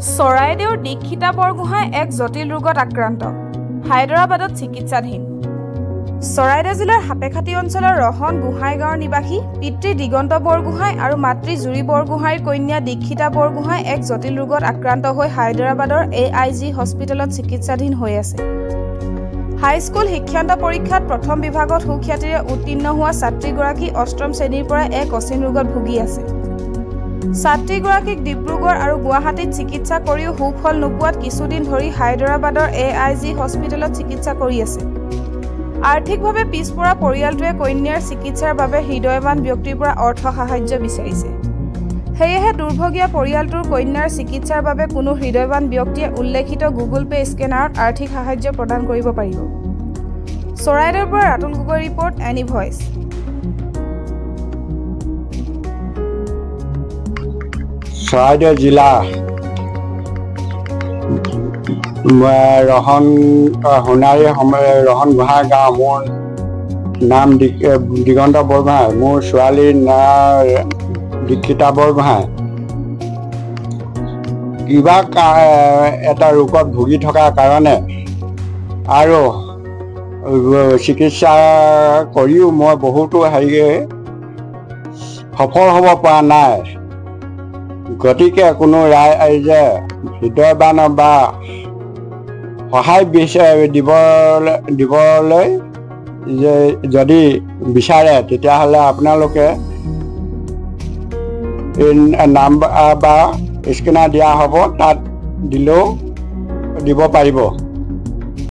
চৰাইদেউৰ দীক্ষিতা বৰগোহাঁই এক জটিল ৰোগত আক্ৰান্ত হায়দৰাবাদত চিকিৎসাধীন চৰাইদেউ জিলাৰ হাপেখাতি অঞ্চলৰ ৰহন গোহাঁই গাঁৱৰ নিবাসী পিতৃ দিগন্ত বৰগোহাঁই আৰু মাতৃ জুৰি বৰগোহাঁইৰ কন্যা দীক্ষিতা বৰগোহাঁই এক জটিল ৰোগত আক্ৰান্ত হৈ হায়দৰাবাদৰ AIG হস্পিটেলত চিকিৎসাধীন হৈ আছে হাইস্কুল শিক্ষান্ত পৰীক্ষাত প্ৰথম বিভাগত সুখ্যাতিৰে উত্তীৰ্ণ হোৱা ছাত্ৰীগৰাকী অষ্টম শ্ৰেণীৰ পৰা এক অচিন ৰোগত ভুগি আছে ছাত্ৰীগৰাকীক ডিব্ৰুগড় আৰু গুৱাহাটীত চিকিৎসা কৰিও সুফল নোপোৱাত কিছুদিন ধৰি হায়দৰাবাদৰ AIG হস্পিটেলত চিকিৎসা কৰি আছে আৰ্থিকভাৱে পিছপৰা পৰিয়ালটোৱে কন্যাৰ চিকিৎসাৰ বাবে হৃদয়ৱান ব্যক্তিৰ পৰা অৰ্থ সাহায্য বিচাৰিছে সেয়েহে দুৰ্ভগীয়া পৰিয়ালটোৰ কন্যাৰ চিকিৎসাৰ বাবে কোনো হৃদয়ৱান ব্যক্তিয়ে উল্লেখিত গুগল পে স্কেনাৰত আৰ্থিক সাহায্য প্ৰদান কৰিব পাৰিব চৰাইদেউৰ পৰা Ratul Gogoi report any voice Charaideo জিলা ৰহন সোণাৰী ৰহন গোহাঁই গাঁও মোৰ নাম দিগন্ত বৰগোহাঁই মোৰ ছোৱালীৰ নাম দীক্ষিতা বৰগোহাঁই কিবা এটা ৰোগত ভুগি থকাৰ কাৰণে আৰু চিকিৎসা কৰিও মই বহুতো সফল হ'ব পৰা নাই গতিকে কোনো ৰাইজে হৃদয়ৱান বা সহায় দিবলৈ যদি বিচাৰে তেতিয়াহ'লে আপোনালোকে নাম্বাৰ বা স্কেনাৰ দিয়া হ'ব তাত দিলেও দিব পাৰিব